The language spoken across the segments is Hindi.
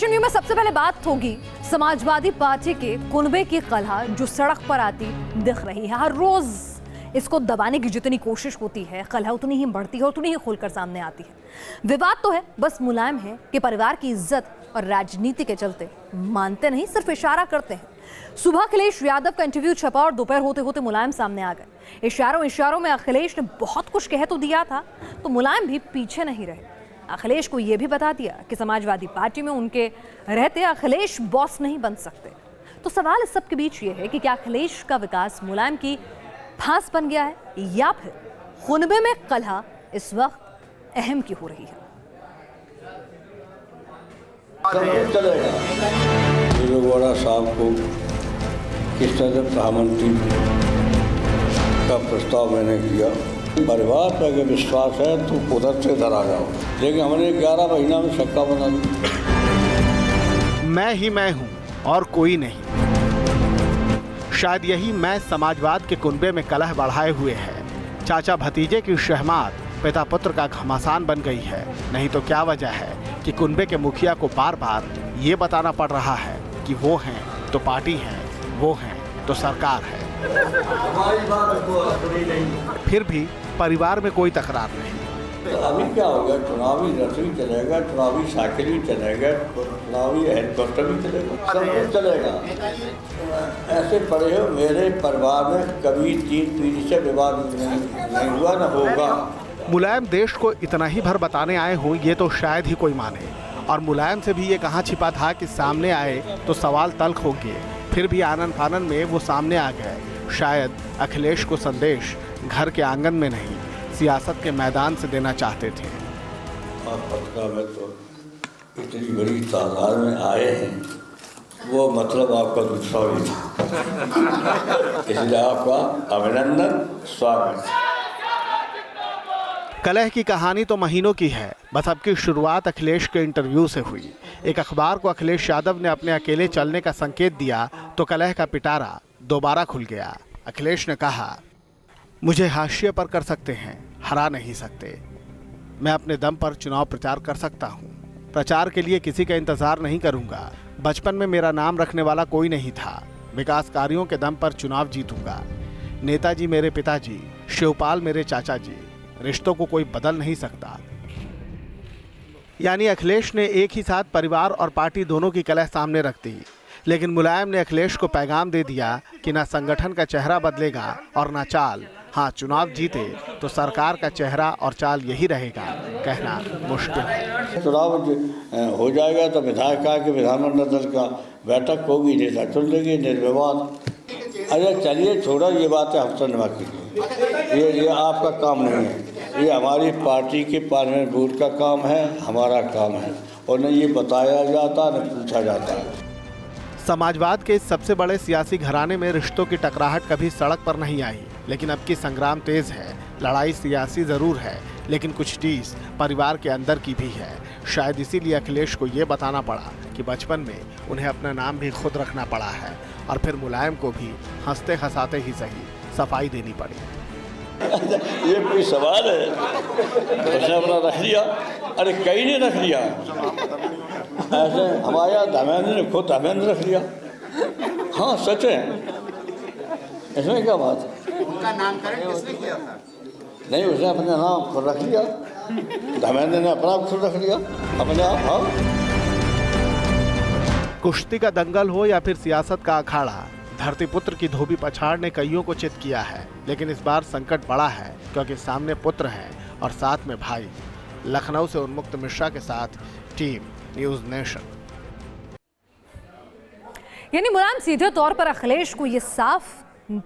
नेशन न्यू में सबसे पहले बात होगी समाजवादी पार्टी के कुनबे की कलह जो सड़क पर आती दिख रही है। हर रोज इसको दबाने की जितनी कोशिश होती है, कलह उतनी ही बढ़ती है और उतनी ही खुलकर सामने आती है। विवाद तो है, बस मुलायम है कि परिवार की इज्जत और राजनीति के चलते मानते नहीं, सिर्फ इशारा करते हैं। सुबह अखिलेश यादव का इंटरव्यू छपा और दोपहर होते होते मुलायम सामने आ गए। इशारों में अखिलेश ने बहुत कुछ कह तो दिया था, तो मुलायम भी पीछे नहीं रहे। अखिलेश को यह भी बता दिया कि समाजवादी पार्टी में उनके रहते अखिलेश बॉस नहीं बन सकते। तो सवाल इस सब के बीच ये है कि क्या अखिलेश का विकास मुलायम की फांस बन गया है या फिर खुनबे में कलह इस वक्त अहम की हो रही है। साहब को किस तरह प्रधानमंत्री का प्रस्ताव मैंने किया, परिवार पर अगर विश्वास है तो उधर से इधर आ जाओ, लेकिन हमने 11 महीना में शक्का बना दी। मैं ही मैं हूँ और कोई नहीं। शायद यही मैं समाजवाद के कुनबे में कलह बढ़ाए हुए है। चाचा भतीजे की शहमात पिता पुत्र का घमासान बन गई है। नहीं तो क्या वजह है कि कुनबे के मुखिया को बार बार ये बताना पड़ रहा है कि वो हैं तो पार्टी है, वो हैं तो सरकार है। फिर भी परिवार में कोई तकरार नहीं। तो अभी क्या होगा, चुनावी रसोई चलेगा, चुनावी साइकिल भी चलेगा, चुनावी हेलीकॉप्टर भी चलेगा, सब कुछ चलेगा। ऐसे पड़े हो, मेरे परिवार में कभी 3 पीढ़ी से विवाद नहीं हुआ, न होगा। मुलायम देश को इतना ही भर बताने आए हों ये तो शायद ही कोई माने। और मुलायम से भी ये कहाँ छिपा था कि सामने आए तो सवाल तल्ख होंगे। फिर भी आनन फानन में वो सामने आ गए। शायद अखिलेश को संदेश घर के आंगन में नहीं, सियासत के मैदान से देना चाहते थे। और पटना में तो इतनी बड़ी तादाद में आए हैं, वो मतलब आपका दूसरा ही था, इसलिए आपका अभिनंदन, स्वागत। कलह की कहानी तो महीनों की है, बस अब की शुरुआत अखिलेश के इंटरव्यू से हुई। एक अखबार को अखिलेश यादव ने अपने अकेले चलने का संकेत दिया तो कलह का पिटारा दोबारा खुल गया। अखिलेश ने कहा, मुझे हाशिए पर कर सकते हैं, हरा नहीं सकते। मैं अपने दम पर चुनाव प्रचार कर सकता हूँ। प्रचार के लिए किसी का इंतजार नहीं करूँगा। बचपन में मेरा नाम रखने वाला कोई नहीं था। विकास कार्यों के दम पर चुनाव जीतूंगा। नेताजी मेरे पिताजी, शिवपाल मेरे चाचा जी, रिश्तों को कोई बदल नहीं सकता। यानी अखिलेश ने एक ही साथ परिवार और पार्टी दोनों की कलह सामने रख दी। लेकिन मुलायम ने अखिलेश को पैगाम दे दिया कि ना संगठन का चेहरा बदलेगा और ना चाल। हाँ, चुनाव जीते तो सरकार का चेहरा और चाल यही रहेगा, कहना मुश्किल है। चुनाव हो जाएगा तो विधायक के विधानमंडल दल का बैठक होगी, नेता चुन लेंगे निर्विवाद। अरे चलिए, छोड़ा ये बातें हमसे न कीजिए, ये आपका काम नहीं है, ये हमारी पार्टी के पार्लियामेंट बोर्ड का काम है, हमारा काम है, और न ये बताया जाता न पूछा जाता है। समाजवाद के इस सबसे बड़े सियासी घराने में रिश्तों की टकराहट कभी सड़क पर नहीं आई, लेकिन अब की संग्राम तेज है। लड़ाई सियासी जरूर है, लेकिन कुछ टीस परिवार के अंदर की भी है। शायद इसीलिए अखिलेश को ये बताना पड़ा कि बचपन में उन्हें अपना नाम भी खुद रखना पड़ा है, और फिर मुलायम को भी हंसते हंसाते ही सही सफाई देनी पड़ी। ये कोई सवाल है? उसने अपना रख लिया। अरे कई ने रख लिया, ऐसे हमारे यहाँ धर्मेंद्र ने खुद धर्मेंद्र रख लिया। हाँ, सच है, इसमें क्या बात है? उनका नामकरण किसने किया था? नहीं, उसने अपने नाम खुद रख लिया। धर्मेंद्र ने अपना खुद रख लिया अपने आप। हाँ, कुश्ती का दंगल हो या फिर सियासत का अखाड़ा, धरतीपुत्र की धोबी पछाड़ ने कईयों को चित किया है। लेकिन इस बार संकट बड़ा है, क्योंकि सामने पुत्र हैं और साथ में भाई। लखनऊ से उन्मुक्त मिश्रा के साथ टीम न्यूज़ नेशन। यानी मुलायम सीधे तौर पर अखिलेश को ये साफ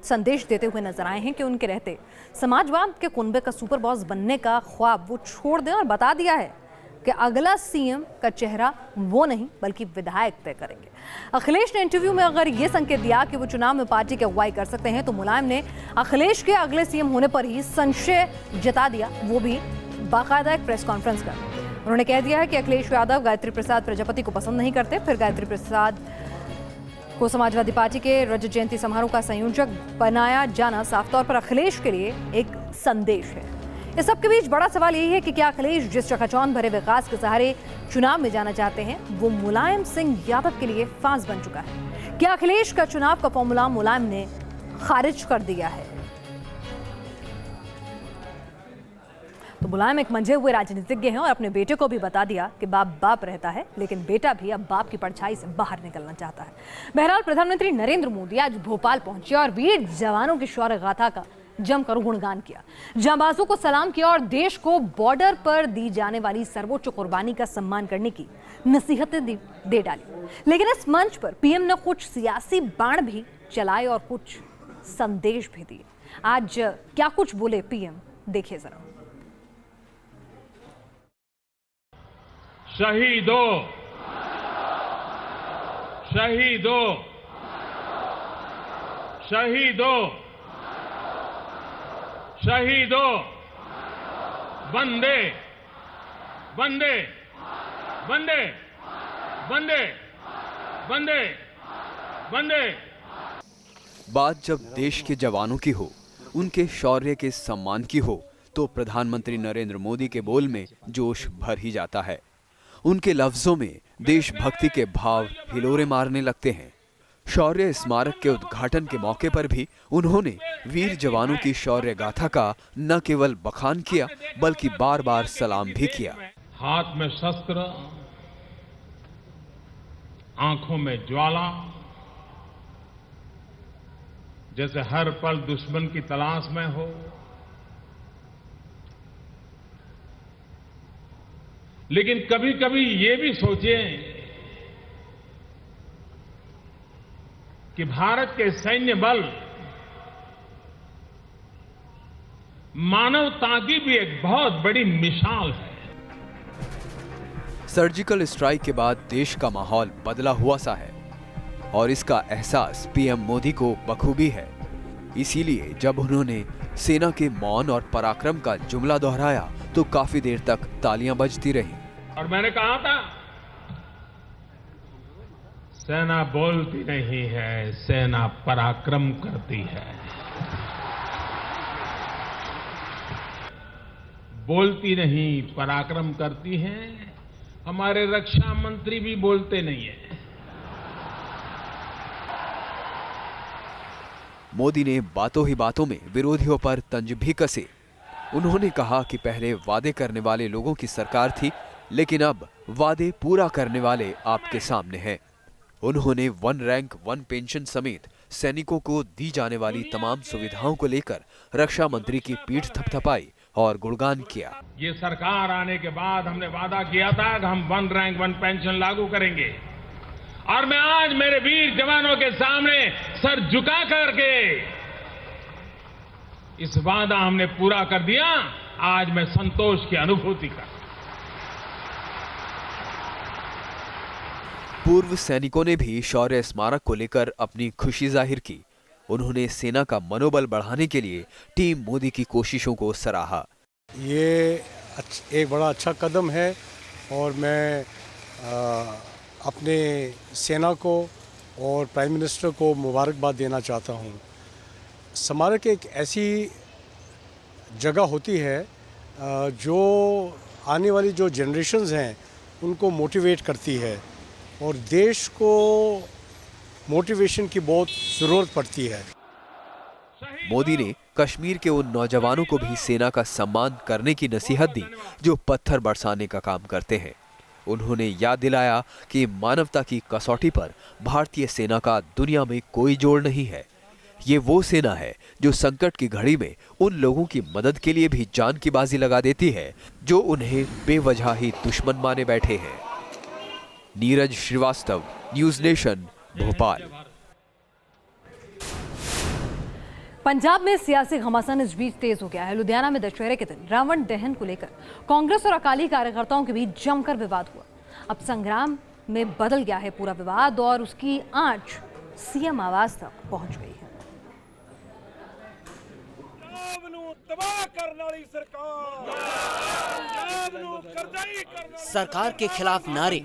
संदेश देते हुए नजर आए हैं कि उनके रहते समाजवाद के कुनबे का सुपर बॉस बनने का ख्वाब वो छोड़ दें, और बता दिया है कि अगला सीएम का चेहरा वो नहीं बल्कि विधायक तय करेंगे। अखिलेश ने इंटरव्यू में अगर ये संकेत दिया कि वो चुनाव में पार्टी की अगुवाई कर सकते हैं, तो मुलायम ने अखिलेश के अगले सीएम होने पर ही संशय जता दिया, वो भी बाकायदा एक प्रेस कॉन्फ्रेंस कर। उन्होंने कह दिया है कि अखिलेश यादव गायत्री प्रसाद प्रजापति को पसंद नहीं करते। फिर गायत्री प्रसाद को समाजवादी पार्टी के रजत जयंती समारोह का संयोजक बनाया जाना साफ तौर पर अखिलेश के लिए एक संदेश है। इस सब के बीच बड़ा सवाल यही है कि क्या अखिलेश जिस चकाचौंध भरे विकास के सहारे चुनाव में जाना चाहते हैं वो मुलायम सिंह यादव के लिए फांस बन चुका है। क्या अखिलेश का चुनाव का फॉर्मूला मुलायम ने खारिज कर दिया है? तो मुलायम एक मंझे हुए राजनीतिज्ञ हैं और अपने बेटे को भी बता दिया कि बाप बाप रहता है, लेकिन बेटा भी अब बाप की परछाई से बाहर निकलना चाहता है। बहरहाल प्रधानमंत्री नरेंद्र मोदी आज भोपाल पहुंचे और वीर जवानों की शौर्य गाथा का जमकर गुणगान किया, जांबाजों को सलाम किया और देश को बॉर्डर पर दी जाने वाली सर्वोच्च कुर्बानी का सम्मान करने की नसीहतें दे डाली। लेकिन इस मंच पर पीएम ने कुछ सियासी बाण भी चलाए और कुछ संदेश भी दिए। आज क्या कुछ बोले पीएम, देखिए जरा। शहीदों, शहीदों, शहीदों, शहीदों, वंदे वंदे वंदे वंदे वंदे वंदे। बात जब देश के जवानों की हो, उनके शौर्य के सम्मान की हो, तो प्रधानमंत्री नरेंद्र मोदी के बोल में जोश भर ही जाता है। उनके लफ्जों में देशभक्ति के भाव हिलोरे मारने लगते हैं। शौर्य स्मारक के उद्घाटन के मौके पर भी उन्होंने वीर जवानों की शौर्य गाथा का न केवल बखान किया बल्कि बार बार सलाम भी किया। हाथ में शस्त्र, आंखों में ज्वाला, जैसे हर पल दुश्मन की तलाश में हो। लेकिन कभी कभी ये भी सोचें कि भारत के सैन्य बल मानवता की भी एक बहुत बड़ी मिसाल है। सर्जिकल स्ट्राइक के बाद देश का माहौल बदला हुआ सा है और इसका एहसास पीएम मोदी को बखूबी है। इसीलिए जब उन्होंने सेना के मौन और पराक्रम का जुमला दोहराया तो काफी देर तक तालियां बजती रहीं। और मैंने कहा था, सेना बोलती नहीं है, सेना पराक्रम करती है। बोलती नहीं, पराक्रम करती है। हमारे रक्षा मंत्री भी बोलते नहीं है। मोदी ने बातों ही बातों में विरोधियों पर तंज भी कसे। उन्होंने कहा कि पहले वादे करने वाले लोगों की सरकार थी, लेकिन अब वादे पूरा करने वाले आपके सामने हैं। उन्होंने वन रैंक वन पेंशन समेत सैनिकों को दी जाने वाली तमाम सुविधाओं को लेकर रक्षा मंत्री की पीठ थपथपाई और गुणगान किया। ये सरकार आने के बाद हमने वादा किया था कि हम वन रैंक वन पेंशन लागू करेंगे, और मैं आज मेरे वीर जवानों के सामने सर झुका करके इस वादा हमने पूरा कर दिया। आज मैं संतोष की अनुभूति कर। पूर्व सैनिकों ने भी शौर्य स्मारक को लेकर अपनी खुशी जाहिर की। उन्होंने सेना का मनोबल बढ़ाने के लिए टीम मोदी की कोशिशों को सराहा। ये एक बड़ा अच्छा कदम है और मैं अपने सेना को और प्राइम मिनिस्टर को मुबारकबाद देना चाहता हूँ। स्मारक एक ऐसी जगह होती है जो आने वाली जो जनरेशन्स हैं उनको मोटिवेट करती है और देश को मोटिवेशन की बहुत ज़रूरत पड़ती है। मोदी ने कश्मीर के उन नौजवानों को भी सेना का सम्मान करने की नसीहत दी जो पत्थर बरसाने का काम करते हैं। उन्होंने याद दिलाया कि मानवता की कसौटी पर भारतीय सेना का दुनिया में कोई जोड़ नहीं है। ये वो सेना है जो संकट की घड़ी में उन लोगों की मदद के लिए भी जान की बाजी लगा देती है जो उन्हें बेवजह ही दुश्मन माने बैठे हैं। Neeraj Srivastava, news nation, Bhopal. पंजाब में सियासी घमासान इस बीच तेज हो गया है। लुधियाना में दशहरे के दिन रावण दहन को लेकर कांग्रेस और अकाली कार्यकर्ताओं के बीच जमकर विवाद हुआ। अब संग्राम में बदल गया है पूरा विवाद और उसकी आंच सीएम आवास तक पहुंच गई है। सरकार के खिलाफ नारे,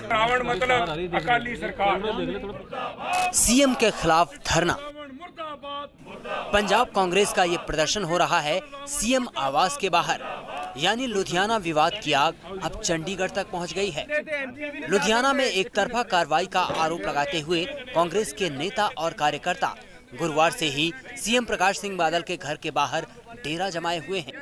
रावण मतलब अकाली सरकार, सीएम के खिलाफ धरना, पंजाब कांग्रेस का ये प्रदर्शन हो रहा है सीएम आवास के बाहर, यानी लुधियाना विवाद की आग अब चंडीगढ़ तक पहुंच गई है। लुधियाना में एक तरफा कार्रवाई का आरोप लगाते हुए कांग्रेस के नेता और कार्यकर्ता गुरुवार से ही सीएम प्रकाश सिंह बादल के घर के बाहर डेरा जमाए हुए हैं।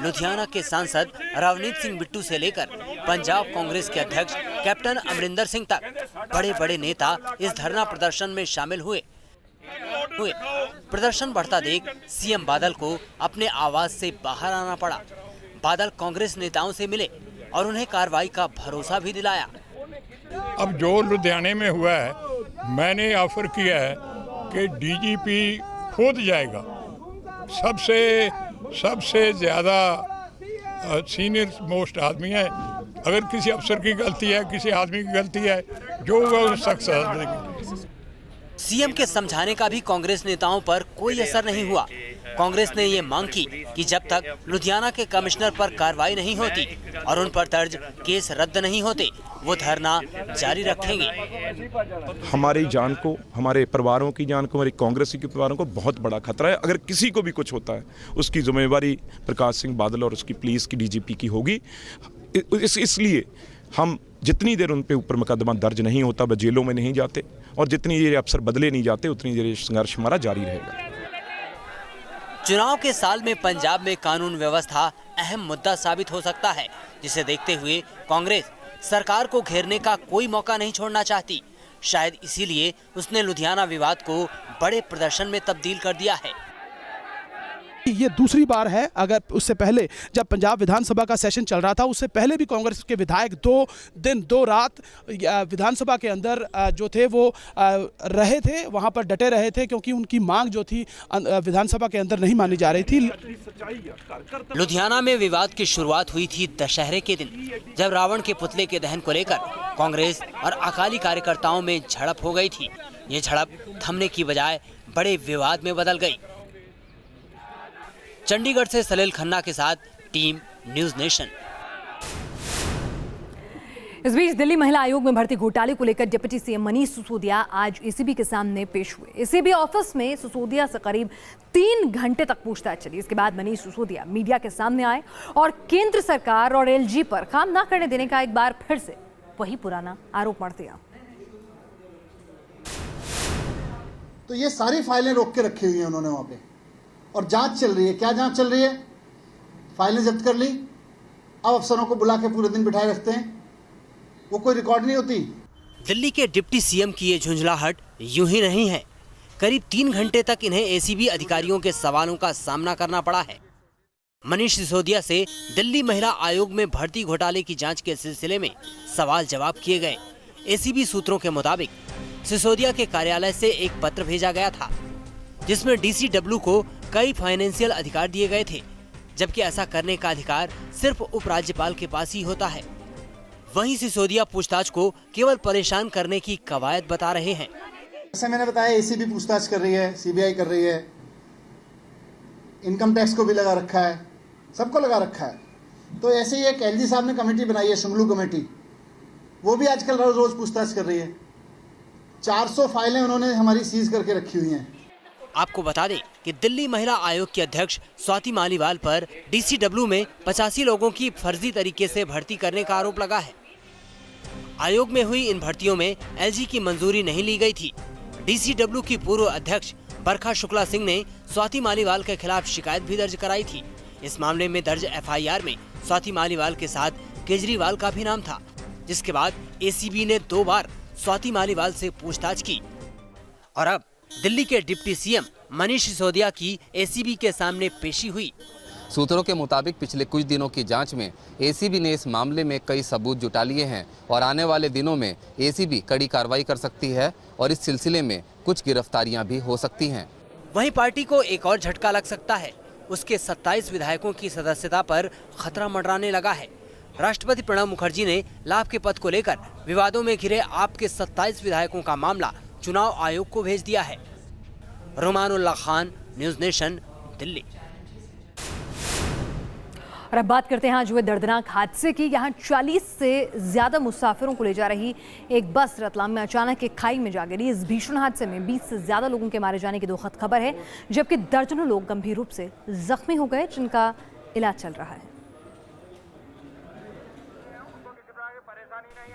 लुधियाना के सांसद रवनीत सिंह बिट्टू से लेकर पंजाब कांग्रेस के अध्यक्ष कैप्टन अमरिंदर सिंह तक बड़े बड़े नेता इस धरना प्रदर्शन में शामिल हुए। प्रदर्शन बढ़ता देख सीएम बादल को अपने आवास से बाहर आना पड़ा। बादल कांग्रेस नेताओं से मिले और उन्हें कार्रवाई का भरोसा भी दिलाया। अब जो लुधियाने में हुआ है, मैंने ऑफर किया है कि डीजीपी खुद जाएगा। सबसे ज्यादा सीनियर मोस्ट आदमी है। अगर किसी अफसर की गलती है, किसी आदमी की गलती है, जो वो सख्त सजा देगी। सीएम के समझाने का भी कांग्रेस नेताओं पर कोई असर नहीं हुआ। कांग्रेस ने ये मांग की कि जब तक लुधियाना के कमिश्नर पर कार्रवाई नहीं होती और उन पर दर्ज केस रद्द नहीं होते, वो धरना जारी रखेंगे। हमारी जान को, हमारे परिवारों की जान को, हमारी कांग्रेस के परिवारों को बहुत बड़ा खतरा है। अगर किसी को भी कुछ होता है, उसकी जिम्मेवारी प्रकाश सिंह बादल और उसकी पुलिस की डीजीपी की होगी। इसलिए हम जितनी देर उन पे ऊपर मुकदमा दर्ज नहीं होता, वह जेलों में नहीं जाते, और जितनी देर अफसर बदले नहीं जाते, उतनी देर संघर्ष हमारा जारी रहेगा। चुनाव के साल में पंजाब में कानून व्यवस्था अहम मुद्दा साबित हो सकता है, जिसे देखते हुए कांग्रेस सरकार को घेरने का कोई मौका नहीं छोड़ना चाहती। शायद इसीलिए उसने लुधियाना विवाद को बड़े प्रदर्शन में तब्दील कर दिया है। ये दूसरी बार है। अगर उससे पहले जब पंजाब विधानसभा का सेशन चल रहा था, उससे पहले भी कांग्रेस के विधायक 2 दिन 2 रात विधानसभा के अंदर जो थे वो रहे थे, वहां पर डटे रहे थे, क्योंकि उनकी मांग जो थी विधानसभा के अंदर नहीं मानी जा रही थी। लुधियाना में विवाद की शुरुआत हुई थी दशहरे के दिन, जब रावण के पुतले के दहन को लेकर कांग्रेस और अकाली कार्यकर्ताओं में झड़प हो गई थी। ये झड़प थमने की बजाय बड़े विवाद में बदल गई। चंडीगढ़ से सलील खन्ना के साथ टीम न्यूज नेशन। इस बीच दिल्ली महिला आयोग में भर्ती घोटाले को लेकर डिप्टी सीएम मनीष सिसोदिया आज एसीबी के सामने पेश हुए। एसीबी ऑफिस में सिसोदिया से करीब 3 घंटे तक पूछताछ चली। इसके बाद मनीष सिसोदिया मीडिया के सामने आए और केंद्र सरकार और एलजी पर काम न करने देने का एक बार फिर से वही पुराना आरोप मढ़ दिया। तो ये सारी फाइलें रोक के रखी हुई हैं उन्होंने वहां पे, और जांच चल रही है। क्या जांच चल रही है? फाइलें जब्त कर ली, अब अफसरों को बुला के पूरे दिन बिठाए रखते हैं, वो कोई रिकॉर्ड नहीं होती। दिल्ली के डिप्टी सीएम की ये झुंझलाहट यूं ही नहीं है। करीब 3 घंटे तक इन्हें एसीबी अधिकारियों के सवालों का सामना करना पड़ा है। मनीष सिसोदिया से दिल्ली महिला आयोग में भर्ती घोटाले की जांच के सिलसिले में सवाल जवाब किए गए। एसीबी सूत्रों के मुताबिक सिसोदिया के कार्यालय से एक पत्र भेजा गया था, जिसमें डीसीडब्ल्यू को कई फाइनेंशियल अधिकार दिए गए थे, जबकि ऐसा करने का अधिकार सिर्फ उपराज्यपाल के पास ही होता है। वहीं सिसोदिया पूछताछ को केवल परेशान करने की कवायद बता रहे हैं। जैसे मैंने बताया, एसीबी पूछताछ कर रही है, सीबीआई कर रही है, इनकम टैक्स को भी लगा रखा है, सबको लगा रखा है। तो ऐसे ही एक एलजी साहब ने कमेटी बनाई है, शुंगलू कमेटी, वो भी आजकल रोज पूछताछ कर रही है। 400 फाइलें उन्होंने हमारी सीज करके रखी हुई हैं। आपको बता दें कि दिल्ली महिला आयोग की अध्यक्ष स्वाति मालीवाल पर डीसीडब्ल्यू में 85 लोगों की फर्जी तरीके से भर्ती करने का आरोप लगा है। आयोग में हुई इन भर्तियों में एलजी की मंजूरी नहीं ली गई थी। डीसीडब्ल्यू की पूर्व अध्यक्ष बरखा शुक्ला सिंह ने स्वाति मालीवाल के खिलाफ शिकायत भी दर्ज कराई थी। इस मामले में दर्ज एफआईआर में स्वाति मालीवाल के साथ केजरीवाल का भी नाम था, जिसके बाद एसीबी ने 2 बार स्वाति मालीवाल से पूछताछ की। और अब दिल्ली के डिप्टी सीएम मनीष सिसोदिया की एसीबी के सामने पेशी हुई। सूत्रों के मुताबिक पिछले कुछ दिनों की जांच में एसीबी ने इस मामले में कई सबूत जुटा लिए हैं और आने वाले दिनों में एसीबी कड़ी कार्रवाई कर सकती है और इस सिलसिले में कुछ गिरफ्तारियां भी हो सकती हैं। वहीं पार्टी को एक और झटका लग सकता है। उसके 27 विधायकों की सदस्यता पर खतरा मंडराने लगा है। राष्ट्रपति प्रणब मुखर्जी ने लाभ के पद को लेकर विवादों में घिरे आप के 27 विधायकों का मामला चुनाव आयोग को भेज दिया है। रुमानुल्लाह खान, न्यूज नेशन, दिल्ली। और अब बात करते हैं आज हुए दर्दनाक हादसे की। यहाँ 40 से ज्यादा मुसाफिरों को ले जा रही एक बस रतलाम में अचानक एक खाई में जा गिरी। इस भीषण हादसे में 20 से ज्यादा लोगों के मारे जाने की दुखद खबर है, जबकि दर्जनों लोग गंभीर रूप से जख्मी हो गए, जिनका इलाज चल रहा है।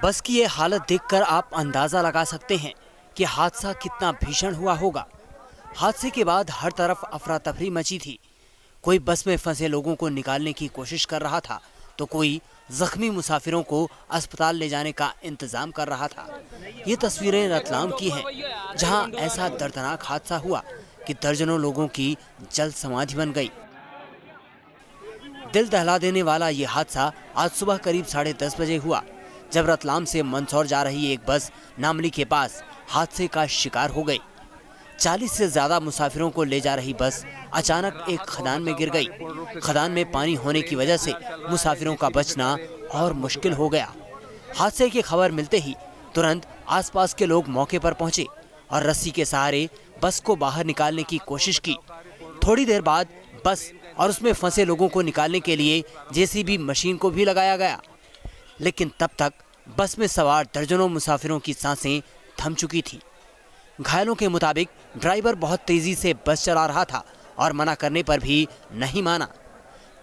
बस की ये हालत देखकर आप अंदाजा लगा सकते हैं कि हादसा कितना भीषण हुआ होगा। हादसे के बाद हर तरफ अफरा तफरी मची थी। कोई बस में फंसे लोगों को निकालने की कोशिश कर रहा था, तो कोई जख्मी मुसाफिरों को अस्पताल ले जाने का इंतजाम कर रहा था। ये तस्वीरें रतलाम की हैं, जहां ऐसा दर्दनाक हादसा हुआ कि दर्जनों लोगों की जल्द समाधि बन गई। दिल दहला देने वाला ये हादसा आज सुबह करीब 10:30 बजे हुआ, जब रतलाम से मंदसौर जा रही एक बस नामली के पास हादसे का शिकार हो गई। 40 से ज्यादा मुसाफिरों को ले जा रही बस अचानक एक खदान में गिर गई। खदान में पानी होने की वजह से मुसाफिरों का बचना और मुश्किल हो गया। हादसे की खबर मिलते ही तुरंत आसपास के लोग मौके पर पहुंचे और रस्सी के सहारे बस को बाहर निकालने की कोशिश की। थोड़ी देर बाद बस और उसमें फंसे लोगों को निकालने के लिए जेसीबी मशीन को भी लगाया गया, लेकिन तब तक बस में सवार दर्जनों मुसाफिरों की सांसें थम चुकी थी। घायलों के मुताबिक ड्राइवर बहुत तेजी से बस चला रहा था और मना करने पर भी नहीं माना।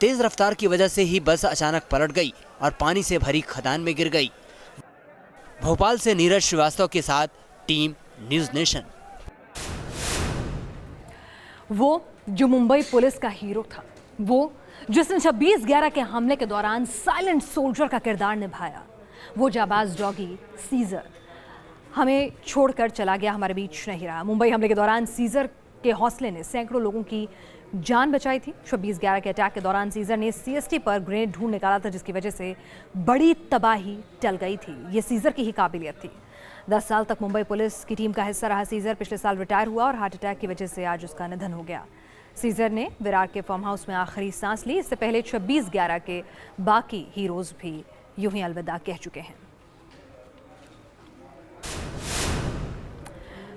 तेज रफ्तार की वजह से ही बस अचानक पलट गई और पानी से भरी खदान में गिर गई। भोपाल से नीरज श्रीवास्तव के साथ टीम न्यूज़ नेशन। वो जो मुंबई पुलिस का हीरो था, वो जिसने 26/11 के हमले के दौरान साइलेंट सोल्जर का किरदार निभाया, वो जाबाज डॉगी सीजर हमें छोड़कर चला गया, हमारे बीच नहीं रहा। मुंबई हमले के दौरान सीजर के हौसले ने सैकड़ों लोगों की जान बचाई थी। 26/11 के अटैक के दौरान सीजर ने सीएसटी पर ग्रेनेड ढूंढ निकाला था, जिसकी वजह से बड़ी तबाही टल गई थी। ये सीजर की ही काबिलियत थी। 10 साल तक मुंबई पुलिस की टीम का हिस्सा रहा सीजर पिछले साल रिटायर हुआ और हार्ट अटैक की वजह से आज उसका निधन हो गया। सीजर ने विरार के फार्म हाउस में आखिरी सांस ली। इससे पहले 26/11 के बाकी हीरोज भी यूं ही अलविदा कह चुके हैं।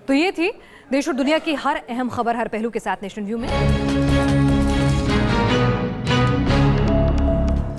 तो ये थी देश और दुनिया की हर अहम खबर हर पहलू के साथ नेशन व्यू में।